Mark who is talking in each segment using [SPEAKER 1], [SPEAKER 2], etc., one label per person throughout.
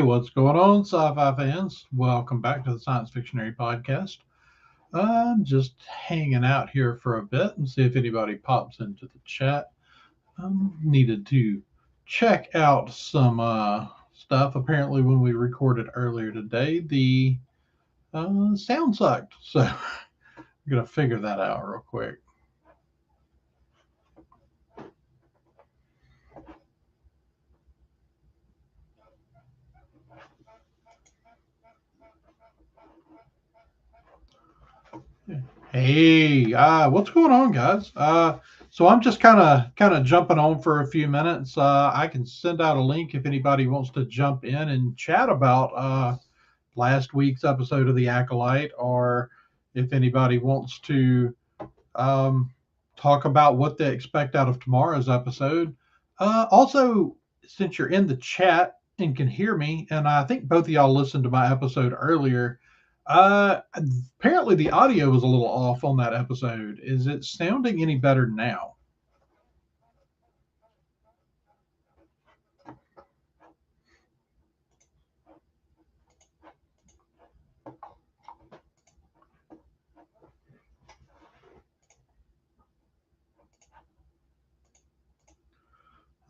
[SPEAKER 1] what's going on, sci-fi fans? Welcome back to the Science Fictionary Podcast. I'm just hanging out here for a bit and see if anybody pops into the chat. Needed to check out some stuff. Apparently, when we recorded earlier today, the sound sucked. So I'm gonna figure that out real quick. Hey, what's going on, guys? So I'm just kind of jumping on for a few minutes. I can send out a link if anybody wants to jump in and chat about last week's episode of The Acolyte, or if anybody wants to um, talk about what they expect out of tomorrow's episode. Also, since you're in the chat and can hear me, and I think both of y'all listened to my episode earlier, uh, apparently the audio was a little off on that episode. Is it sounding any better now?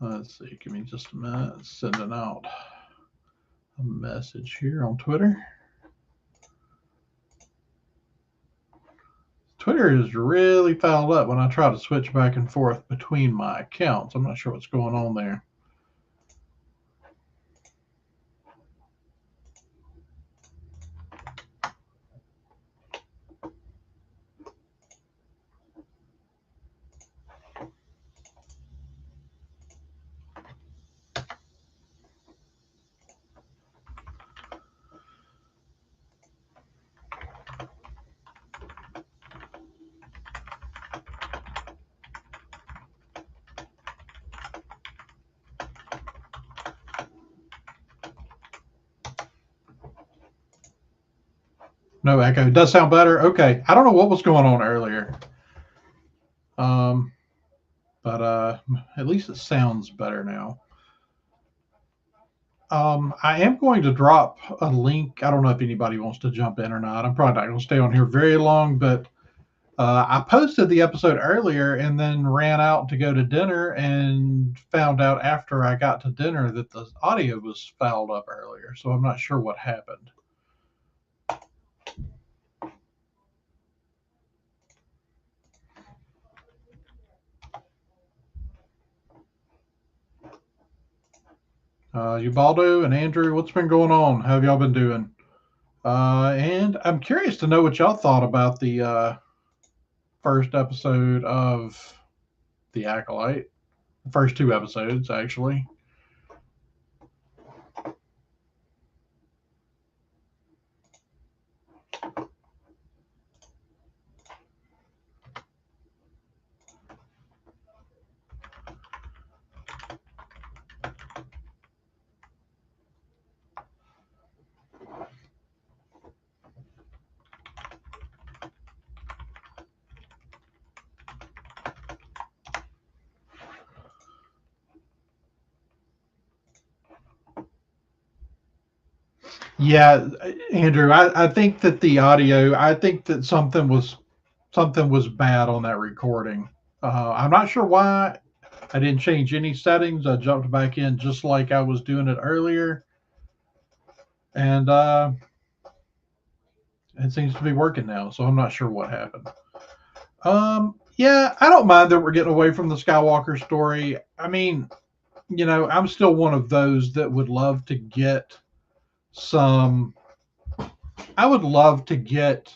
[SPEAKER 1] Let's see. Give me just a minute. Sending out a message here on Twitter. Twitter is really fouled up when I try to switch back and forth between my accounts. I'm not sure what's going on there. No echo. It does sound better. Okay. I don't know what was going on earlier. But at least it sounds better now. I am going to drop a link. I don't know if anybody wants to jump in or not. I'm probably not going to stay on here very long, but I posted the episode earlier and then ran out to go to dinner and found out after I got to dinner that the audio was fouled up earlier. So I'm not sure what happened. Ubaldo and Andrew, what's been going on? How have y'all been doing? And I'm curious to know what y'all thought about the first episode of The Acolyte. The first two episodes, actually. Yeah, Andrew, I think that the audio, I think that something was bad on that recording. I'm not sure why. I didn't change any settings. I jumped back in just like I was doing it earlier, and it seems to be working now. So I'm not sure what happened. Yeah, I don't mind that we're getting away from the Skywalker story. I mean, I'm still one of those that would love to get some. I would love to get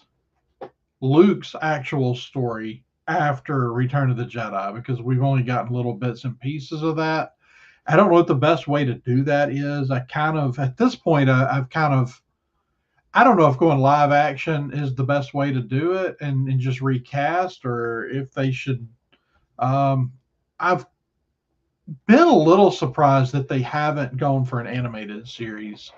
[SPEAKER 1] Luke's actual story after Return of the Jedi because we've only gotten little bits and pieces of that. I don't know what the best way to do that is. I kind of, at this point, I've kind of, I don't know if going live action is the best way to do it and just recast or if they should. I've been a little surprised that they haven't gone for an animated series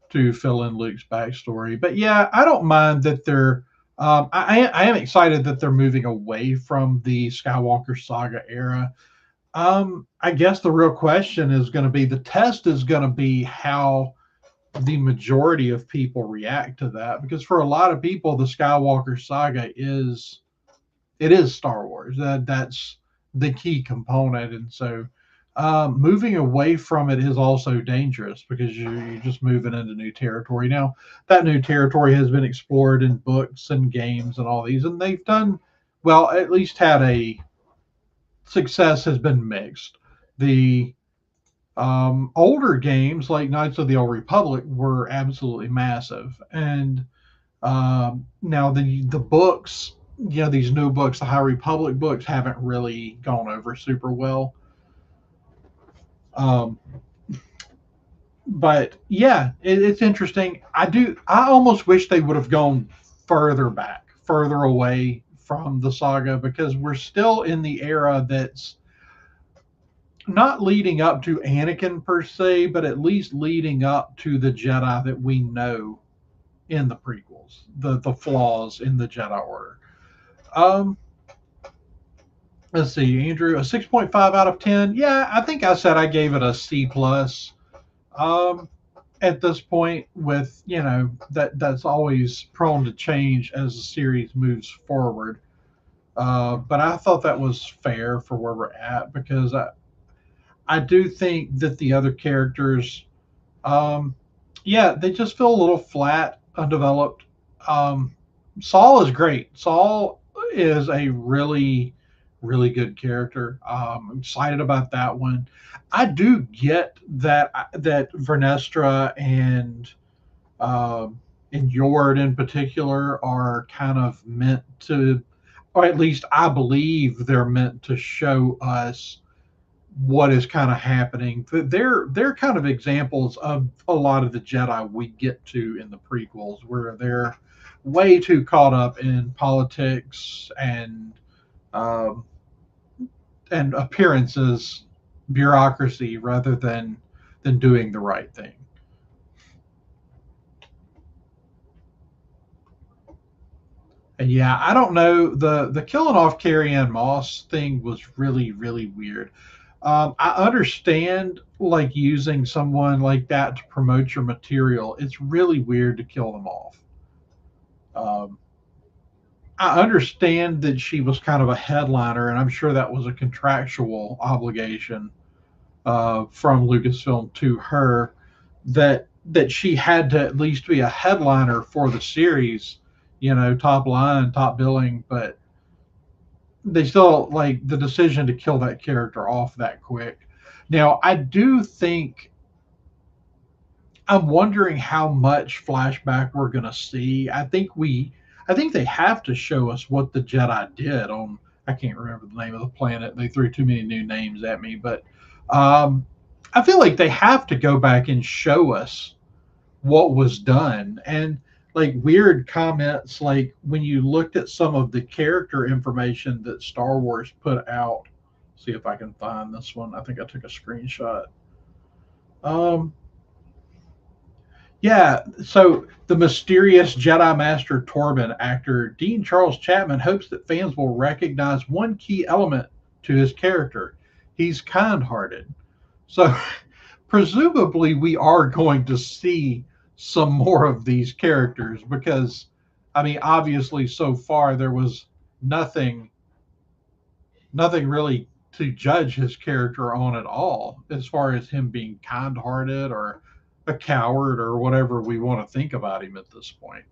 [SPEAKER 1] to fill in Luke's backstory. But yeah, I don't mind that they're. I am excited that they're moving away from the Skywalker saga era. I guess the real question is going to be the test is going to be how the majority of people react to that, because for a lot of people the Skywalker saga is, it is Star Wars. That's the key component, and so moving away from it is also dangerous, because you're just moving into new territory. Now, that new territory has been explored in books and games and all these, and they've done well. At least had a success has been mixed. The older games like Knights of the Old Republic were absolutely massive, and now the books, these new books, the High Republic books, haven't really gone over super well. Um, but yeah, it's interesting. I almost wish they would have gone further back, further away from the saga, because we're still in the era that's not leading up to Anakin per se, but at least leading up to the Jedi that we know in the prequels, the flaws in the Jedi Order. Um, let's see, Andrew, a 6.5 out of 10. Yeah, I think I said I gave it a C plus. Um, at this point, with that's always prone to change as the series moves forward. But I thought that was fair for where we're at, because I do think that the other characters, um, yeah, they just feel a little flat, undeveloped. Um, Saul is great. Saul is a really, really good character. I'm excited about that one. I do get that Vernestra and Yord in particular are kind of meant to, or at least I believe they're meant to show us what is kind of happening. They're kind of examples of a lot of the Jedi we get to in the prequels, where they're way too caught up in politics um, and appearances, bureaucracy, rather than doing the right thing. And yeah, I don't know, the killing off Carrie Ann Moss thing was really, really weird. I understand like using someone like that to promote your material. It's really weird to kill them off. Um, I understand that she was kind of a headliner, and I'm sure that was a contractual obligation from Lucasfilm to her, that she had to at least be a headliner for the series, top line, top billing. But they still, like, the decision to kill that character off that quick. Now, I do think, I'm wondering how much flashback we're going to see. I think they have to show us what the Jedi did on, I can't remember the name of the planet. They threw too many new names at me, but um, I feel like they have to go back and show us what was done. And like weird comments, like when you looked at some of the character information that Star Wars put out. See if I can find this one. I think I took a screenshot. Um, yeah, so the mysterious Jedi Master Torben actor Dean Charles Chapman hopes that fans will recognize one key element to his character. He's kind hearted. So, presumably, we are going to see some more of these characters, because, I mean, obviously, so far there was nothing, nothing really to judge his character on at all, as far as him being kind hearted or a coward or whatever we want to think about him at this point.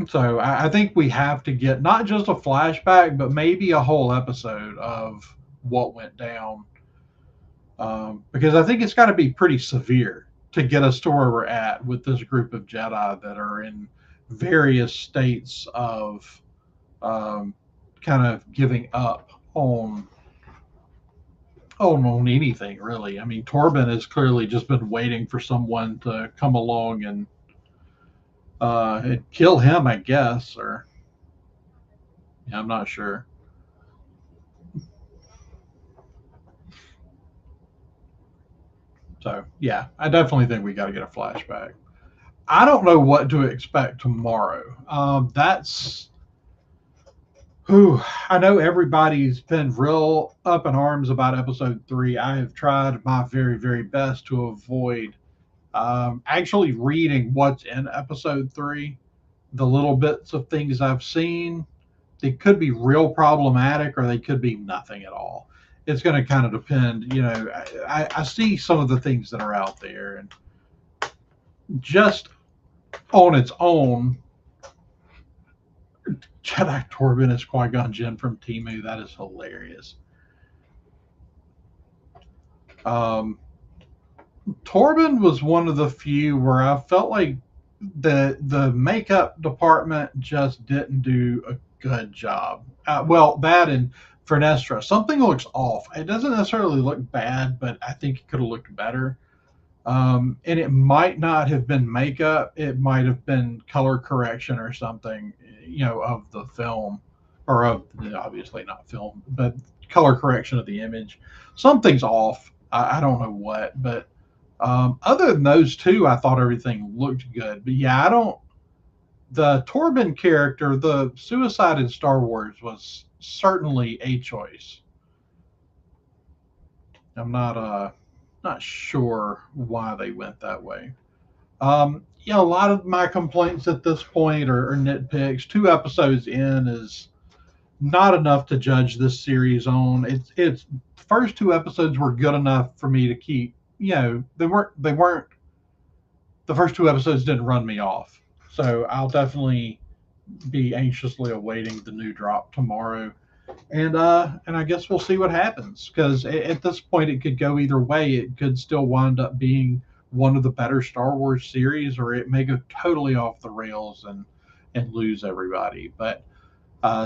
[SPEAKER 1] So I think we have to get not just a flashback, but maybe a whole episode of what went down, because I think it's got to be pretty severe to get us to where we're at with this group of Jedi that are in various states of um, kind of giving up on anything really. I mean, Torben has clearly just been waiting for someone to come along and kill him, I guess, or yeah, I'm not sure. So yeah, I definitely think we got to get a flashback. I don't know what to expect tomorrow. That's Whew, I know everybody's been real up in arms about episode 3. I have tried my very, very best to avoid actually reading what's in episode 3. The little bits of things I've seen, they could be real problematic or they could be nothing at all. It's going to kind of depend. I see some of the things that are out there, and just on its own, Jedi Torben is Qui Gon Jinn from Timu. That is hilarious. Um, Torben was one of the few where I felt like the makeup department just didn't do a good job. Well, that and Fernestra, something looks off. It doesn't necessarily look bad, but I think it could have looked better. And it might not have been makeup; it might have been color correction or something, of the film, or of obviously not film, but color correction of the image. Something's off. I don't know what, but other than those two, I thought everything looked good. But yeah, I don't. The Torben character, the suicide in Star Wars, was certainly a choice. I'm not sure why they went that way. A lot of my complaints at this point are nitpicks. 2 episodes in is not enough to judge this series on. It's the first 2 episodes were good enough for me to keep. They weren't. The first 2 episodes didn't run me off, so I'll definitely be anxiously awaiting the new drop tomorrow. And I guess we'll see what happens, because at this point it could go either way. It could still wind up being one of the better Star Wars series, or it may go totally off the rails and lose everybody. But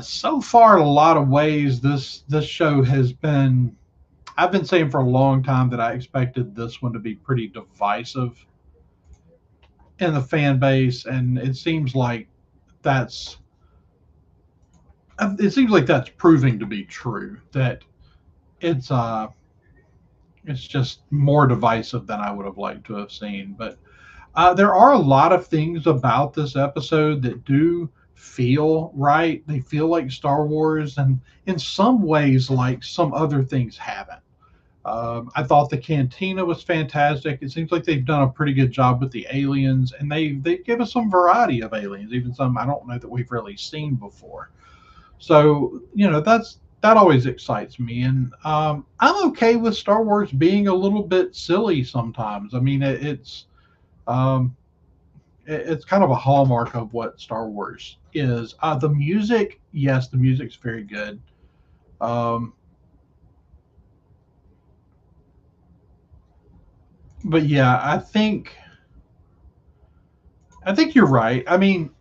[SPEAKER 1] so far, in a lot of ways, this show has been. I've been saying for a long time that I expected this one to be pretty divisive in the fan base, and that's it seems like that's proving to be true. That it's uh it's just more divisive than I would have liked to have seen. But there are a lot of things about this episode that do feel right. They feel like Star Wars, and in some ways, like some other things haven't. I thought the cantina was fantastic. It seems like they've done a pretty good job with the aliens, and they give us some variety of aliens, even some I don't know that we've really seen before. So that always excites me, and I'm okay with Star Wars being a little bit silly sometimes. I mean, um, it's kind of a hallmark of what Star Wars is. The music, yes, the music's very good. Um, but yeah, I think you're right. I mean,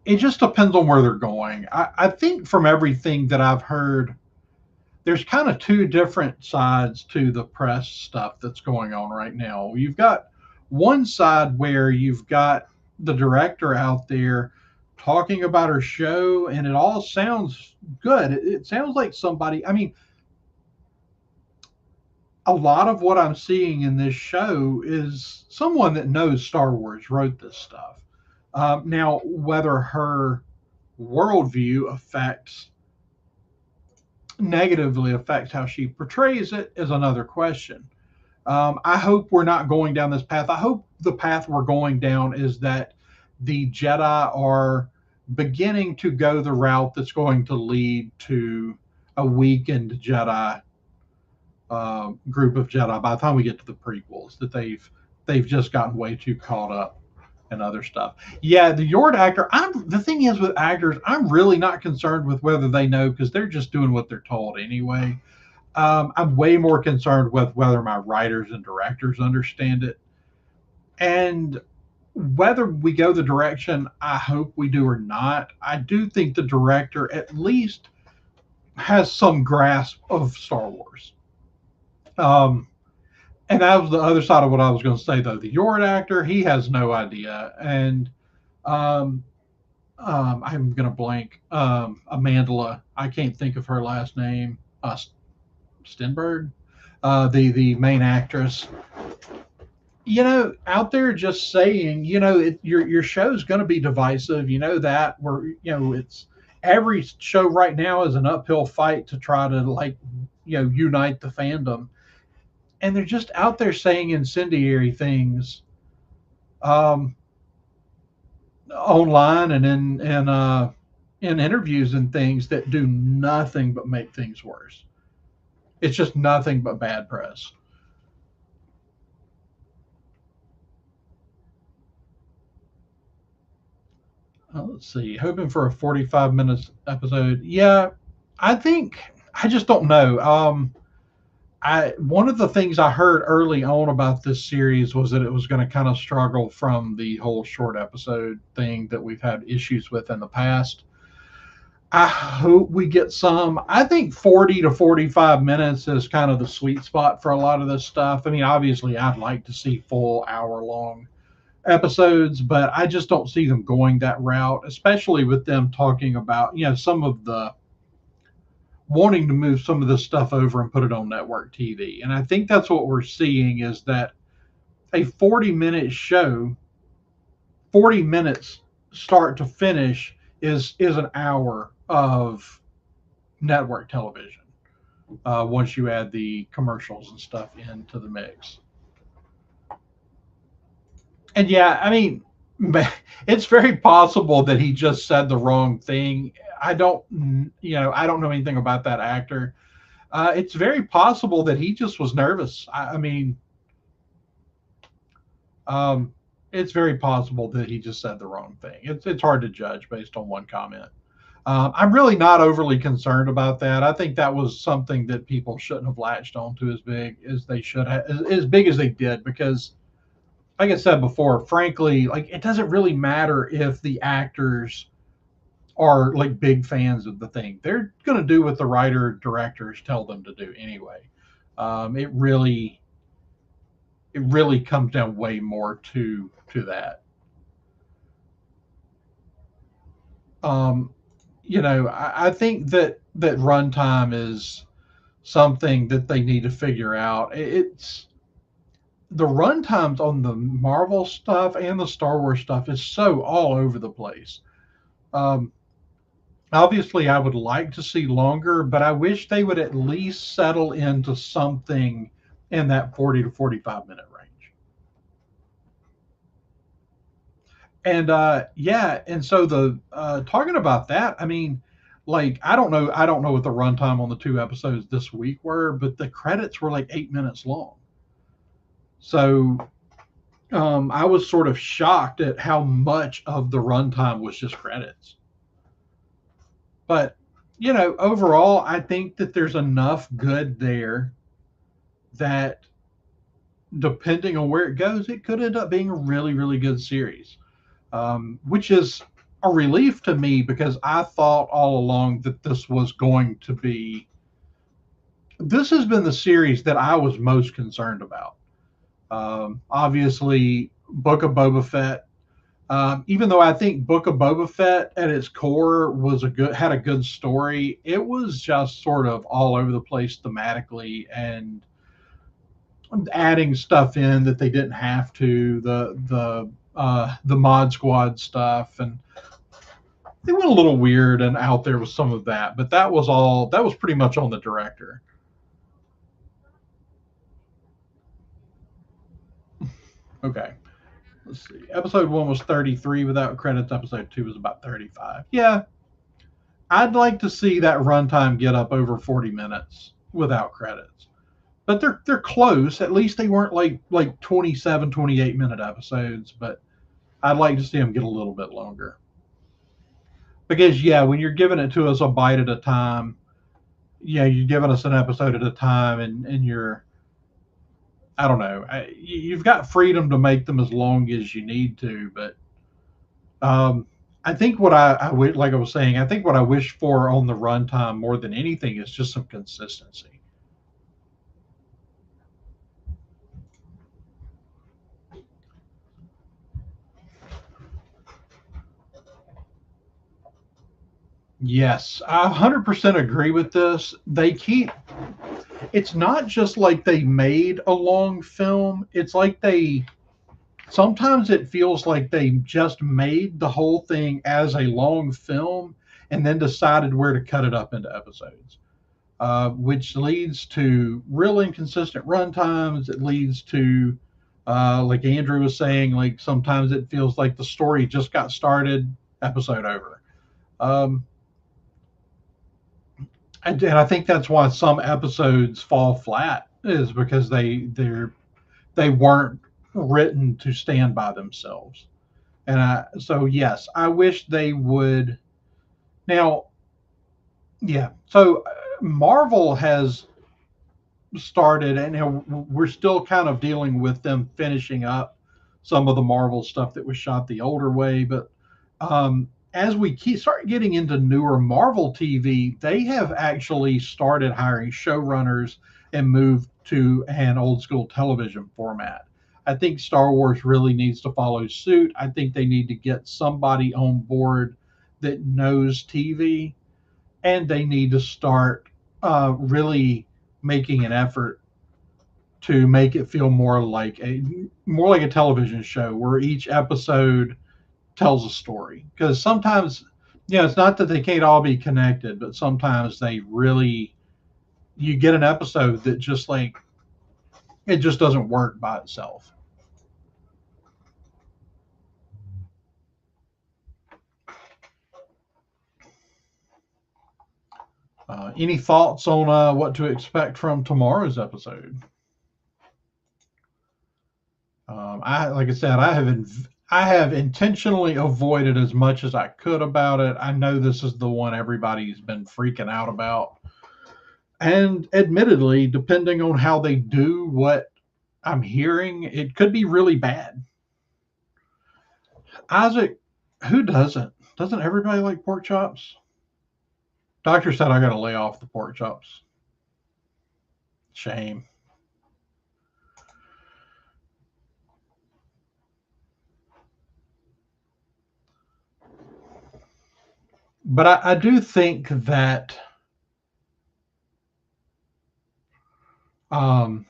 [SPEAKER 1] it just depends on where they're going. I think from everything that I've heard, there's kind of two different sides to the press stuff that's going on right now. You've got one side where you've got the director out there talking about her show, and it all sounds good. It sounds like somebody, I mean, a lot of what I'm seeing in this show is someone that knows Star Wars wrote this stuff. Now, whether her worldview negatively affects how she portrays it is another question. I hope we're not going down this path. I hope the path we're going down is that the Jedi are beginning to go the route that's going to lead to a weakened Jedi group of Jedi by the time we get to the prequels. That they've just gotten way too caught up in other stuff. Yeah, the Yord actor. The thing is with actors, I'm really not concerned with whether they know, because they're just doing what they're told anyway. I'm way more concerned with whether my writers and directors understand it, and whether we go the direction I hope we do or not. I do think the director at least has some grasp of Star Wars. Um, and that was the other side of what I was going to say, though. The Yord actor, he has no idea, and um, I'm going to blank. Amandla, I can't think of her last name. Stenberg, the main actress. Out there just saying, your show's going to be divisive. That, where it's every show right now is an uphill fight to try to like unite the fandom, and they're just out there saying incendiary things um, online and in interviews and things that do nothing but make things worse. It's just nothing but bad press. Let's see. Hoping for a 45 minutes episode. Yeah, I think I just don't know. I one of the things I heard early on about this series was that it was going to kind of struggle from the whole short episode thing that we've had issues with in the past. I hope we get some. I think 40 to 45 minutes is kind of the sweet spot for a lot of this stuff. I mean, obviously, I'd like to see full hour long episodes, but I just don't see them going that route, especially with them talking about, some of the wanting to move some of this stuff over and put it on network TV. And I think that's what we're seeing is that a 40-minute show, 40 minutes start to finish is an hour of network television once you add the commercials and stuff into the mix. And yeah, I mean, it's very possible that he just said the wrong thing. I don't know anything about that actor. It's very possible that he just was nervous. I mean, um, it's very possible that he just said the wrong thing. It's hard to judge based on one comment. I'm really not overly concerned about that. I think that was something that people shouldn't have latched onto as big as they should have, as big as they did, because, like I said before, frankly, like it doesn't really matter if the actors are like big fans of the thing. They're going to do what the writer directors tell them to do anyway. It really comes down way more to that. Um, I think that runtime is something that they need to figure out. It's the runtimes on the Marvel stuff and the Star Wars stuff is so all over the place. Um, Obviously, I would like to see longer, but I wish they would at least settle into something in that 40 to 45-minute range. And yeah, and so the talking about that, I mean, like I don't know what the runtime on the two episodes this week were, but the credits were like 8 minutes long. So I was sort of shocked at how much of the runtime was just credits. But overall, I think that there's enough good there that depending on where it goes, it could end up being a really, really good series, which is a relief to me because I thought all along that this was going to be. This has been the series that I was most concerned about. Obviously, Book of Boba Fett. Even though I think Book of Boba Fett at its core had a good story, it was just sort of all over the place thematically and adding stuff in that they didn't have to. The Mod Squad stuff, and they went a little weird and out there with some of that. But that was pretty much on the director. Okay. Let's see. Episode 1 was 33 without credits. Episode 2 was about 35. Yeah, I'd like to see that runtime get up over 40 minutes without credits. But they're close. At least they weren't like 27, 28-minute episodes, but I'd like to see them get a little bit longer. Because yeah, when you're giving it to us a bite at a time, yeah, you're giving us an episode at a time, and you're, I don't know, you've got freedom to make them as long as you need to, but I think what I like I was saying, I think what I wish for on the runtime more than anything is just some consistency. Yes, I 100% agree with this. It's not just like they made a long film, it's like sometimes it feels like they just made the whole thing as a long film and then decided where to cut it up into episodes, which leads to real inconsistent run times. It leads to, like Andrew was saying, like sometimes it feels like the story just got started, episode over. Um, and I think that's why some episodes fall flat, is because they weren't written to stand by themselves. So yes, I wish they would. Now, yeah. So Marvel has started, and we're still kind of dealing with them finishing up some of the Marvel stuff that was shot the older way. But as we start getting into newer Marvel TV, they have actually started hiring showrunners and moved to an old school television format. I think Star Wars really needs to follow suit. I think they need to get somebody on board that knows TV, and they need to start really making an effort to make it feel more like a television show where each episode tells a story. Because sometimes, it's not that they can't all be connected, but sometimes they really, you get an episode that just like, it just doesn't work by itself. Any thoughts on what to expect from tomorrow's episode? Like I said, I have intentionally avoided as much as I could about it. I know this is the one everybody's been freaking out about, and admittedly, depending on how they do what I'm hearing, it could be really bad. Isaac, who doesn't? Doesn't everybody like pork chops? Doctor said I got to lay off the pork chops. Shame. But I do think that um,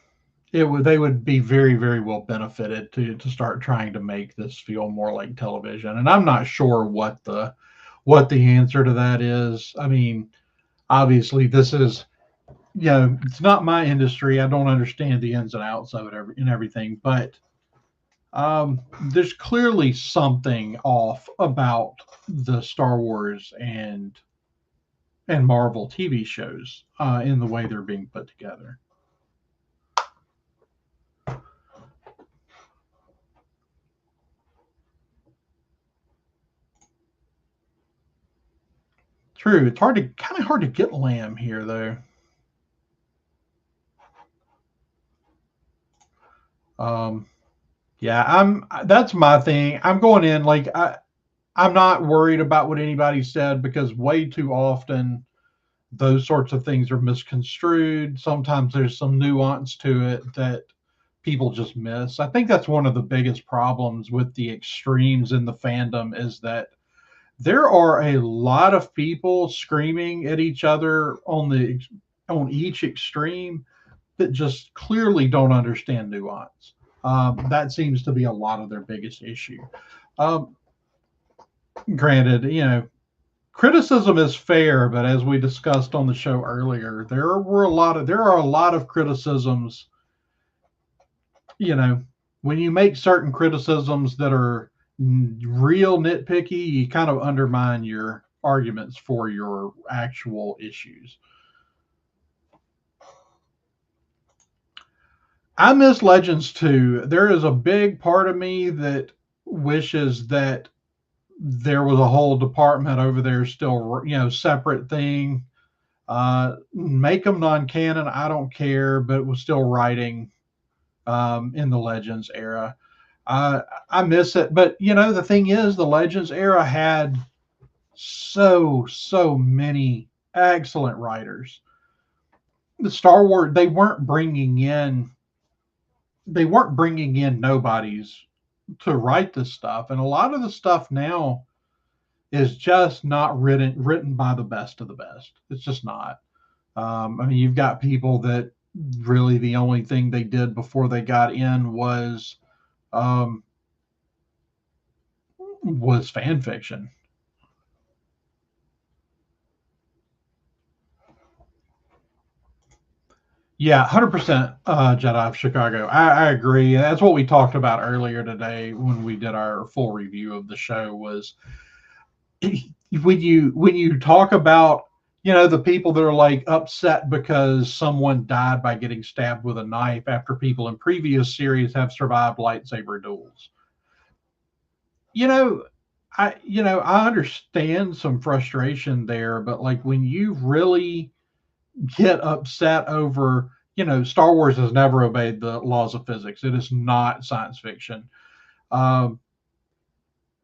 [SPEAKER 1] they would be very, very well benefited to start trying to make this feel more like television. And I'm not sure what the answer to that is. I mean, obviously this is, it's not my industry. I don't understand the ins and outs of it and everything, but there's clearly something off about the Star Wars and Marvel TV shows in the way they're being put together. True. It's kind of hard to get lamb here though. Um, yeah, that's my thing. I'm going in like I'm not worried about what anybody said, because way too often those sorts of things are misconstrued. Sometimes there's some nuance to it that people just miss. I think that's one of the biggest problems with the extremes in the fandom, is that there are a lot of people screaming at each other on each extreme that just clearly don't understand nuance. That seems to be a lot of their biggest issue. Um, Granted, criticism is fair, but as we discussed on the show earlier, there are a lot of criticisms. You know, when you make certain criticisms that are real nitpicky, you kind of undermine your arguments for your actual issues. I miss Legends too. There is a big part of me that wishes that there was a whole department over there still, separate thing. Make them non-canon, I don't care, but it was still writing in the Legends era. I miss it, but the thing is, the Legends era had so many excellent writers. The Star Wars, they weren't bringing in nobodies to write this stuff, and a lot of the stuff now is just not written by the best of the best. It's just not. I mean, you've got people that really the only thing they did before they got in um, was fan fiction. Yeah, 100% Jedi of Chicago. I agree. That's what we talked about earlier today when we did our full review of the show was when you talk about the people that are like upset because someone died by getting stabbed with a knife after people in previous series have survived lightsaber duels. You know, I understand some frustration there, but like when you really get upset over, Star Wars has never obeyed the laws of physics. It is not science fiction. Um,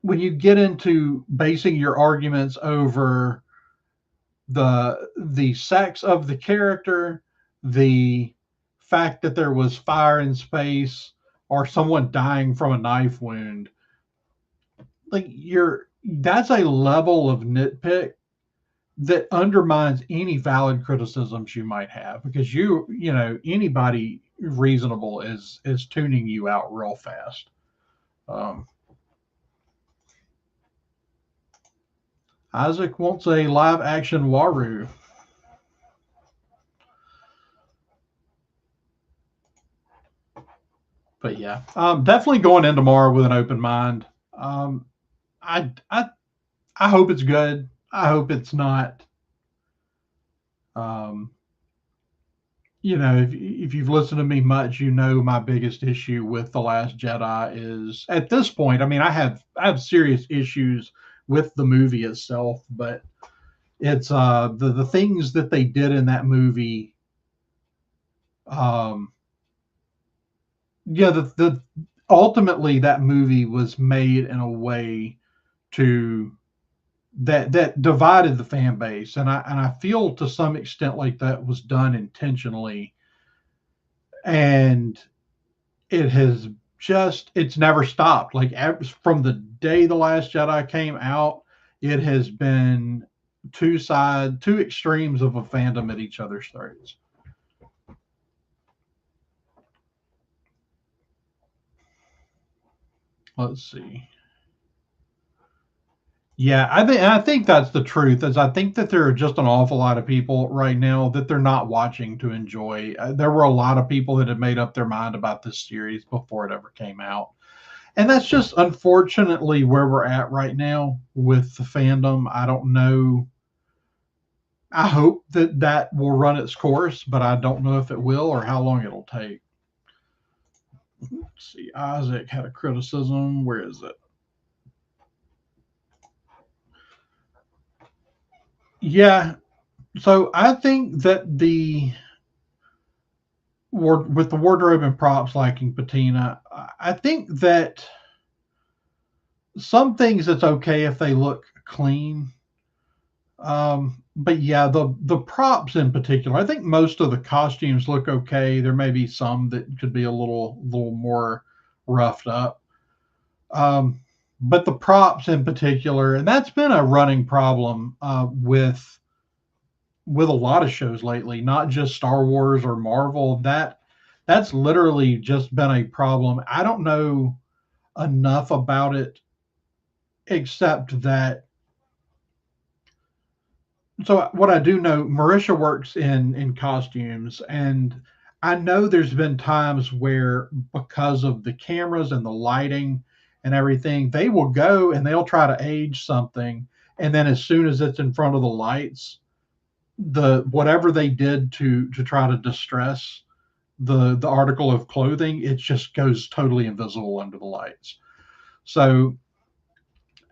[SPEAKER 1] when you get into basing your arguments over the sex of the character, the fact that there was fire in space, or someone dying from a knife wound, like that's a level of nitpick that undermines any valid criticisms you might have because anybody reasonable is tuning you out real fast. um, Isaac wants a live action Waru. But yeah, definitely going in tomorrow with an open mind. um, I, I I hope it's good. I hope it's not. um, if you've listened to me much, my biggest issue with The Last Jedi is at this point. I mean, I have serious issues with the movie itself, but it's the things that they did in that movie. Um, yeah, the ultimately that movie was made in a way to that divided the fan base, and I feel to some extent like that was done intentionally, and it has it's never stopped. Like from the day The Last Jedi came out, it has been two extremes of a fandom at each other's throats. Let's see. Yeah, I think that's the truth. Is I think that there are just an awful lot of people right now that they're not watching to enjoy. There were a lot of people that had made up their mind about this series before it ever came out, and that's just unfortunately where we're at right now with the fandom. I don't know. I hope that that will run its course, but I don't know if it will or how long it'll take. Let's see, Isaac had a criticism. Where is it? Yeah, so I think that with the wardrobe and props liking patina, I think that some things it's okay if they look clean. But yeah, the props in particular, I think most of the costumes look okay. There may be some that could be a little more roughed up. Um, but the props in particular, and that's been a running problem with a lot of shows lately, not just Star Wars or Marvel. That's literally just been a problem. I don't know enough about it except that. So what I do know, Marisha works in costumes, and I know there's been times where because of the cameras and the lighting and everything, they will go and they'll try to age something, and then as soon as it's in front of the lights, the whatever they did to try to distress the article of clothing, it just goes totally invisible under the lights. So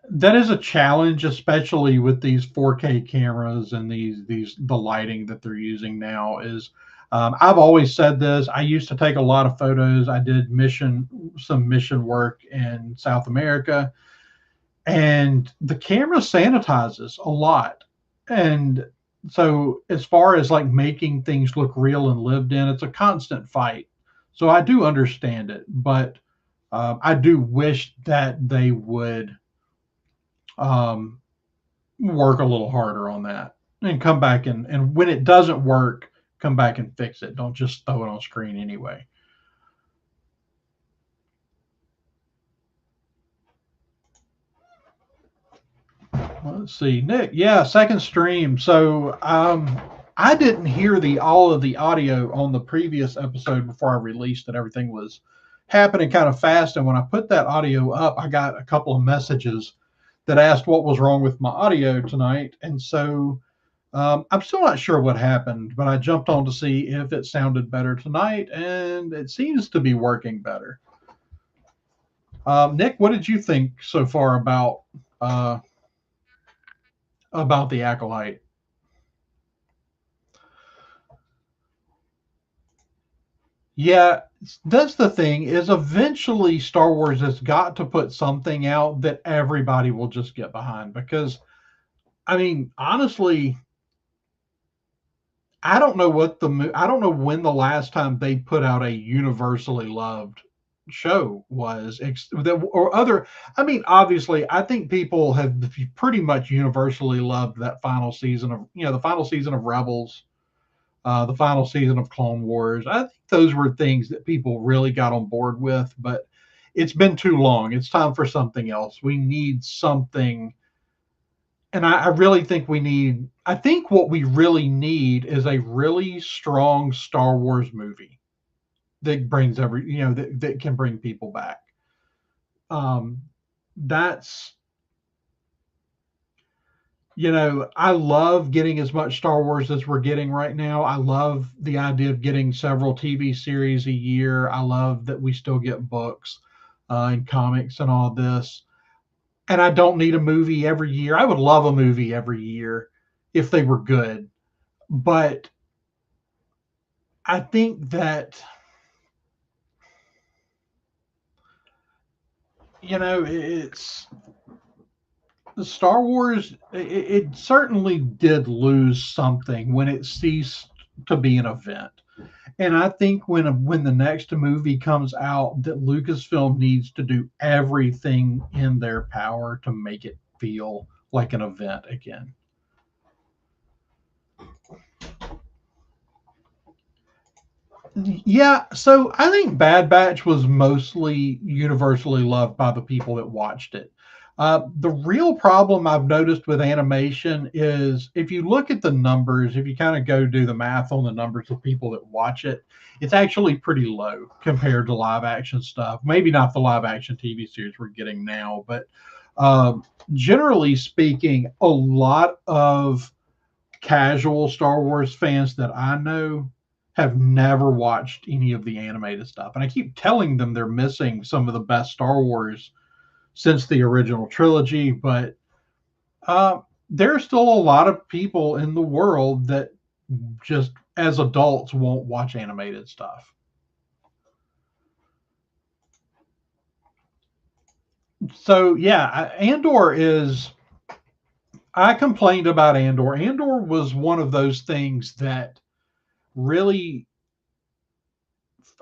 [SPEAKER 1] that is a challenge, especially with these 4K cameras and these the lighting that they're using now. Is I've always said this. I used to take a lot of photos. I did some mission work in South America, and the camera sanitizes a lot. And so, as far as like making things look real and lived in, it's a constant fight. So I do understand it, but I do wish that they would um, work a little harder on that and come back and when it doesn't work, come back and fix it. Don't just throw it on screen anyway. Let's see, Nick. Yeah, second stream. So I didn't hear all of the audio on the previous episode before I released it. Everything was happening kind of fast, and when I put that audio up, I got a couple of messages that asked what was wrong with my audio tonight, and so I'm still not sure what happened, but I jumped on to see if it sounded better tonight, and it seems to be working better. Nick, what did you think so far about the Acolyte? Yeah, that's the thing is eventually Star Wars has got to put something out that everybody will just get behind because I mean, honestly, I don't know when the last time they put out a universally loved show was or other. I mean, obviously, I think people have pretty much universally loved that final season of the final season of Rebels, the final season of Clone Wars. I think those were things that people really got on board with, but it's been too long. It's time for something else. We need something, and I really think we need. I think what we really need is a really strong Star Wars movie that brings that can bring people back. Um, that's I love getting as much Star Wars as we're getting right now. I love the idea of getting several TV series a year. I love that we still get books and comics and all this. And I don't need a movie every year. I would love a movie every year if they were good. But I think that, it's the Star Wars, it certainly did lose something when it ceased to be an event. And I think when the next movie comes out, that Lucasfilm needs to do everything in their power to make it feel like an event again. Yeah, so I think Bad Batch was mostly universally loved by the people that watched it. The real problem I've noticed with animation is if you look at the numbers, if you kind of go do the math on the numbers of people that watch it, it's actually pretty low compared to live action stuff. Maybe not the live action TV series we're getting now, but generally speaking, a lot of casual Star Wars fans that I know have never watched any of the animated stuff. And I keep telling them they're missing some of the best Star Wars since the original trilogy, but there are still a lot of people in the world that just as adults won't watch animated stuff. So yeah, Andor is. I complained about Andor. Andor was one of those things that really,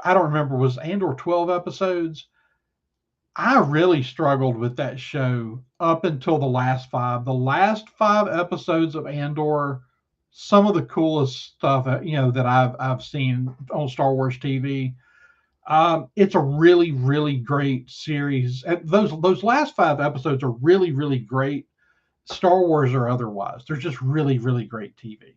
[SPEAKER 1] I don't remember, was Andor 12 episodes? I really struggled with that show up until the last five. The last five episodes of Andor, some of the coolest stuff that I've seen on Star Wars TV. It's a really really great series. And those last five episodes are really really great. Star Wars or otherwise, they're just really really great TV.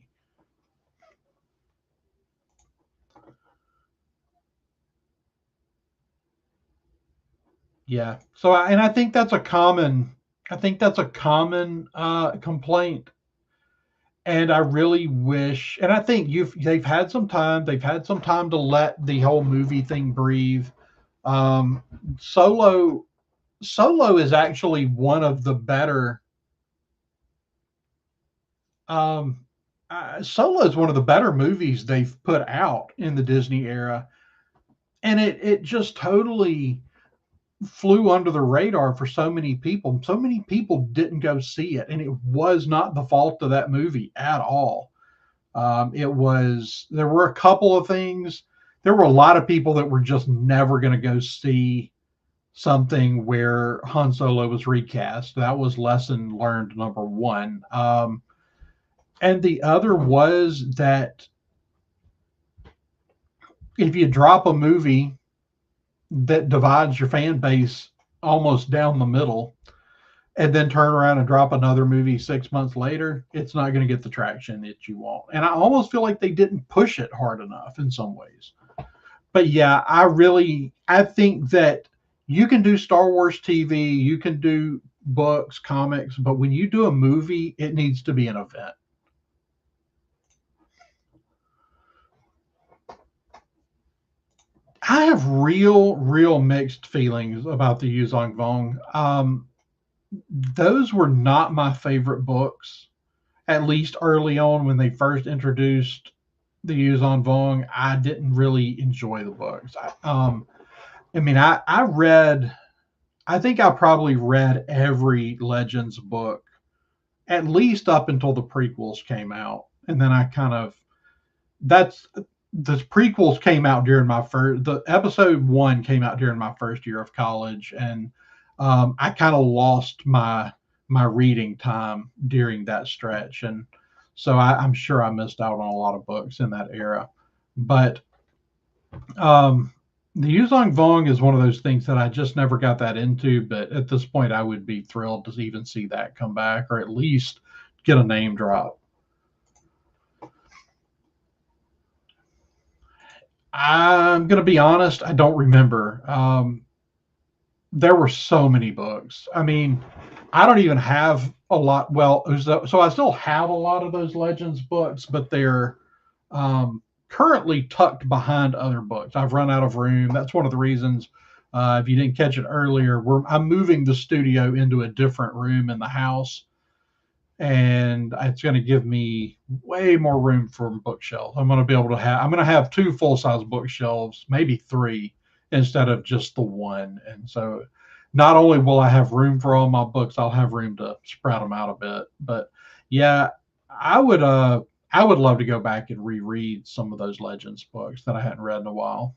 [SPEAKER 1] Yeah. So and I think that's a common complaint. And I really wish, and I think they've had some time to let the whole movie thing breathe. Um, Solo, Solo is actually one of the better. Um, Solo is one of the better movies they've put out in the Disney era, and it just totally flew under the radar for so many people. So many people didn't go see it, and it was not the fault of that movie at all. There were a couple of things. There were a lot of people that were just never going to go see something where Han Solo was recast. That was lesson learned number one. And the other was that if you drop a movie that divides your fan base almost down the middle, and then turn around and drop another movie 6 months later, it's not going to get the traction that you want. And I almost feel like they didn't push it hard enough in some ways. But yeah, I think that you can do Star Wars TV, you can do books, comics, but when you do a movie, it needs to be an event. I have real mixed feelings about the Yuzong Vong. Those were not my favorite books, at least early on when they first introduced the Yuzong Vong. I didn't really enjoy the books. I mean, I read, I think I probably read every Legends book at least up until the prequels came out. And then I kind of, that's, the prequels came out during my first, the episode one came out during my first year of college. And I kind of lost my reading time during that stretch. And so I'm sure I missed out on a lot of books in that era. But um, the Yuzong Vong is one of those things that I just never got that into. But at this point, I would be thrilled to even see that come back, or at least get a name drop. I'm going to be honest, I don't remember. There were so many books. I mean, I don't even have a lot. Well, so I still have a lot of those Legends books, but they're currently tucked behind other books. I've run out of room. That's one of the reasons. If you didn't catch it earlier, I'm moving the studio into a different room in the house, and it's going to give me way more room for bookshelves. I'm going to have two full size bookshelves, maybe three, instead of just the one. And so not only will I have room for all my books, I'll have room to spread them out a bit. But yeah, I would I would love to go back and reread some of those Legends books that I hadn't read in a while.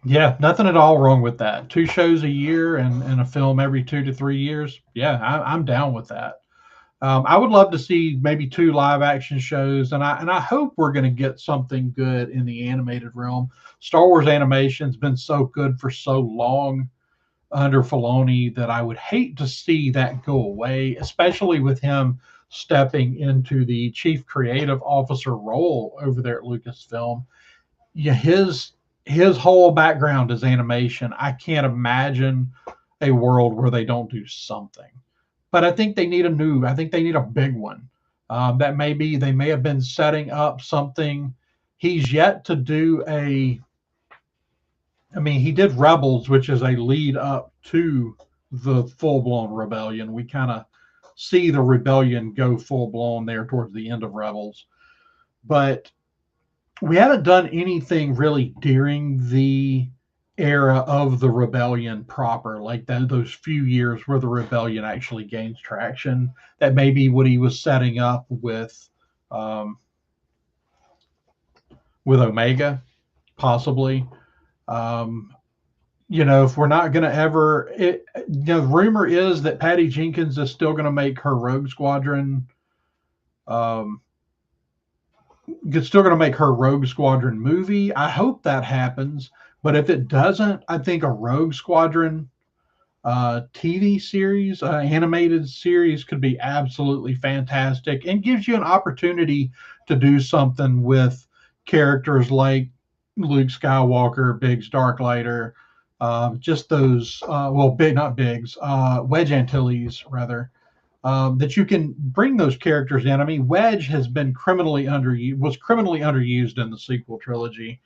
[SPEAKER 1] Yeah, nothing at all wrong with that. Two shows a year and a film every 2 to 3 years. Yeah, I'm down with that. I would love to see maybe two live action shows, and I hope we're going to get something good in the animated realm. Star Wars animation's been so good for so long under Filoni that I would hate to see that go away, especially with him stepping into the chief creative officer role over there at Lucasfilm. Yeah, his whole background is animation. I can't imagine a world where they don't do something. But I think they need a big one. That maybe they may have been setting up something. He's yet to do I mean, he did Rebels, which is a lead up to the full blown rebellion. We kind of see the rebellion go full blown there towards the end of Rebels. But we haven't done anything really during the era of the rebellion proper, like those few years where the rebellion actually gains traction. That may be what he was setting up um, with Omega, possibly. Um, if we're not going to the rumor is that Patty Jenkins is still going to make her Rogue Squadron. Um, still going to make her Rogue Squadron movie. I hope that happens. But if it doesn't, I think a Rogue Squadron TV series, animated series, could be absolutely fantastic and gives you an opportunity to do something with characters like Luke Skywalker, Biggs Darklighter, just those, not Biggs, Wedge Antilles, rather. That you can bring those characters in. I mean, Wedge was criminally underused in the sequel trilogy,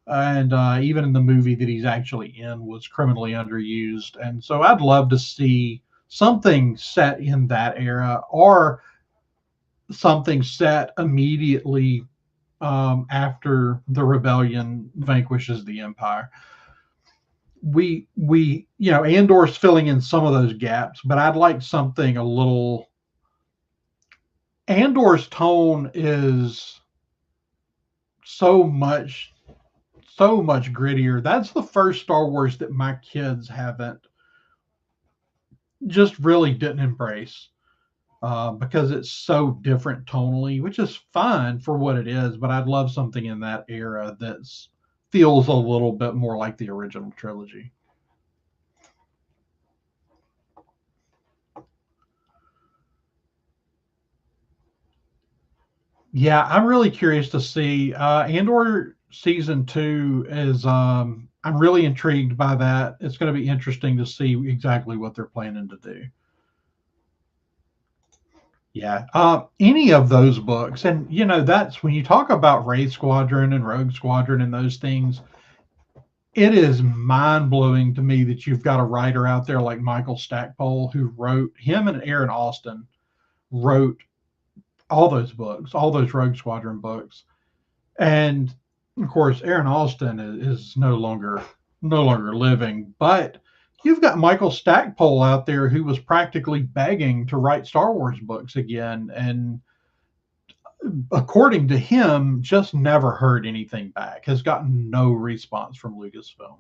[SPEAKER 1] and even in the movie that he's actually in was criminally underused. And so I'd love to see something set in that era, or something set immediately after the rebellion vanquishes the Empire. Andor's filling in some of those gaps, but I'd like something a little. Andor's tone is so much grittier. That's the first Star Wars that my kids haven't just really didn't embrace, because it's so different tonally, which is fine for what it is. But I'd love something in that era feels a little bit more like the original trilogy. Yeah, I'm really curious to see. Andor season 2 is. I'm really intrigued by that. It's going to be interesting to see exactly what they're planning to do. Yeah, any of those books, and that's when you talk about Wraith Squadron and Rogue Squadron and those things. It is mind blowing to me that you've got a writer out there like Michael Stackpole who wrote him and Aaron Austin wrote all those books, all those Rogue Squadron books, and of course Aaron Austin is no longer living, but you've got Michael Stackpole out there who was practically begging to write Star Wars books again, and according to him, just never heard anything back. Has gotten no response from Lucasfilm.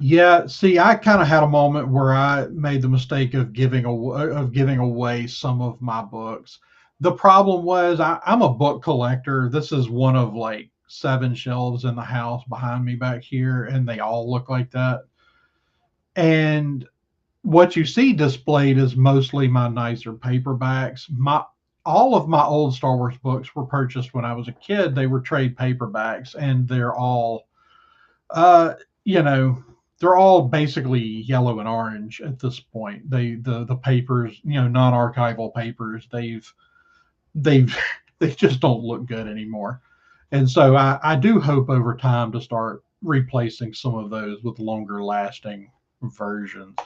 [SPEAKER 1] Yeah, see, I kind of had a moment where I made the mistake of giving away some of my books. The problem was I'm a book collector. This is one of like 7 shelves in the house behind me back here, and they all look like that. And what you see displayed is mostly my nicer paperbacks. My All of my old Star Wars books were purchased when I was a kid. They were trade paperbacks, and uh, you know, they're all basically yellow and orange at this point. The papers, non-archival papers, they've they just don't look good anymore. And so I do hope over time to start replacing some of those with longer lasting versions.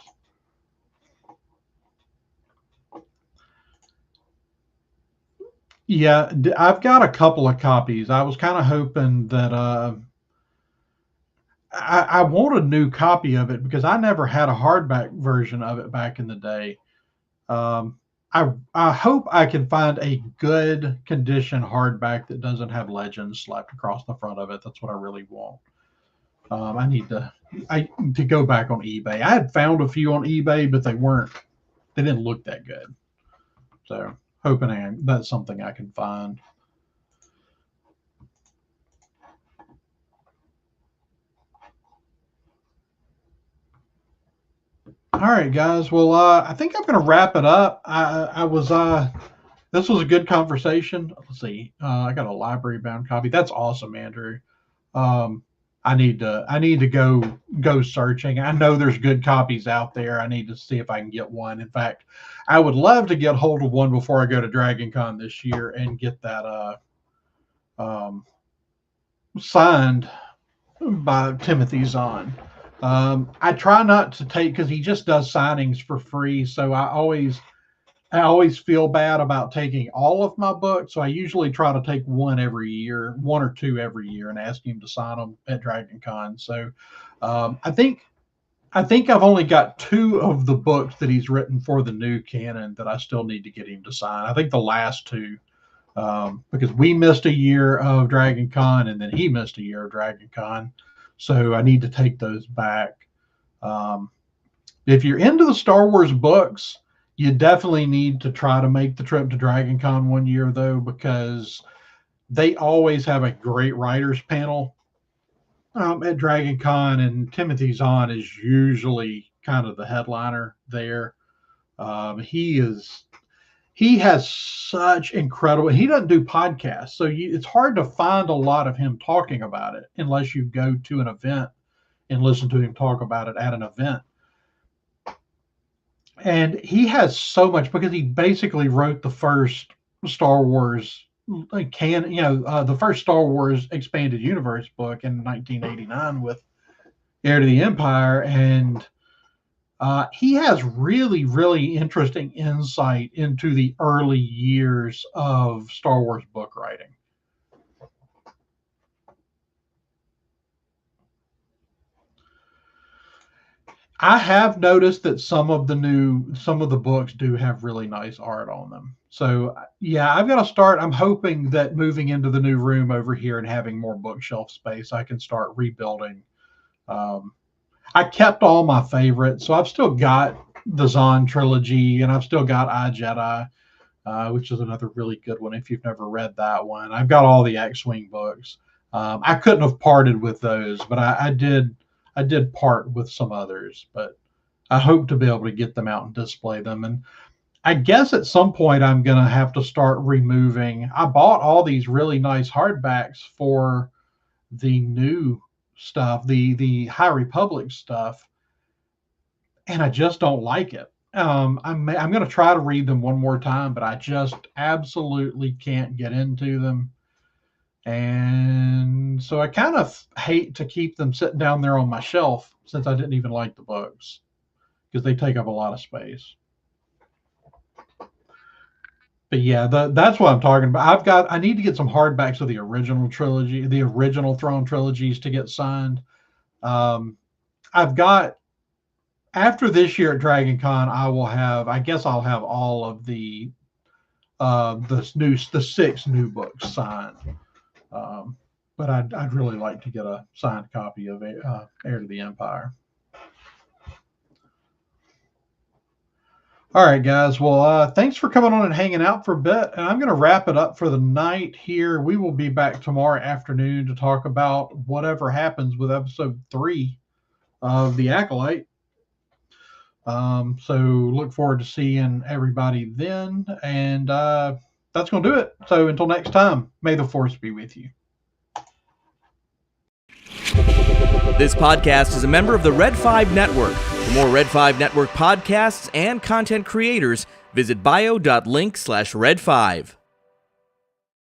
[SPEAKER 1] Yeah, I've got a couple of copies. I was kind of hoping that I want a new copy of it because I never had a hardback version of it back in the day. Um, I hope I can find a good condition hardback that doesn't have legends slapped across the front of it. That's what I really want. I need to go back on eBay. I had found a few on eBay, but they didn't look that good. So hoping that's something I can find. All right, guys. Well, I think I'm going to wrap it up. I was This was a good conversation. Let's see. I got a library bound copy. That's awesome, Andrew. Um, I need to go searching. I know there's good copies out there. I need to see if I can get one. In fact, I would love to get hold of one before I go to Dragon Con this year and get that um, signed by Timothy Zahn. I try not to take because he just does signings for free. So I always feel bad about taking all of my books. So I usually try to take one every year, one or two every year, and ask him to sign them at Dragon Con. So I think I've only got two of the books that he's written for the new canon that I still need to get him to sign. I think the last two, because we missed a year of Dragon Con and then he missed a year of Dragon Con. So I need to take those back. Um, if you're into the Star Wars books, you definitely need to try to make the trip to Dragon Con one year, though, because they always have a great writers panel at Dragon Con, and Timothy Zahn is usually kind of the headliner there. He has such incredible. He doesn't do podcasts, so it's hard to find a lot of him talking about it unless you go to an event and listen to him talk about it at an event. And he has so much because he basically wrote the first Star Wars the first Star Wars expanded universe book in 1989 with Heir to the Empire, and he has really, really interesting insight into the early years of Star Wars book writing. I have noticed that some of the books do have really nice art on them. So yeah, I've got to start. I'm hoping that moving into the new room over here and having more bookshelf space, I can start rebuilding. Um, I kept all my favorites, so I've still got the Zahn trilogy, and I've still got I, Jedi, which is another really good one if you've never read that one. I've got all the X-Wing books. I couldn't have parted with those, but I did part with some others, but I hope to be able to get them out and display them. And I guess at some point I'm going to have to start removing. I bought all these really nice hardbacks for the new stuff, the High Republic stuff, and I just don't like it. I'm going to try to read them one more time, but I just absolutely can't get into them. And so I kind of hate to keep them sitting down there on my shelf since I didn't even like the books because they take up a lot of space. But yeah, that's what I'm talking about. I need to get some hardbacks of the original trilogy, the original Throne trilogies to get signed. I've got, after this year at Dragon Con, I guess I'll have all of the 6 new books signed. But I'd really like to get a signed copy of Heir to the Empire. All right, guys. Well, thanks for coming on and hanging out for a bit. And I'm going to wrap it up for the night here. We will be back tomorrow afternoon to talk about whatever happens with episode 3 of The Acolyte. So look forward to seeing everybody then. And that's going to do it. So until next time, may the Force be with you.
[SPEAKER 2] This podcast is a member of the Red 5 Network. For more Red 5 Network podcasts and content creators, visit bio.link/Red5.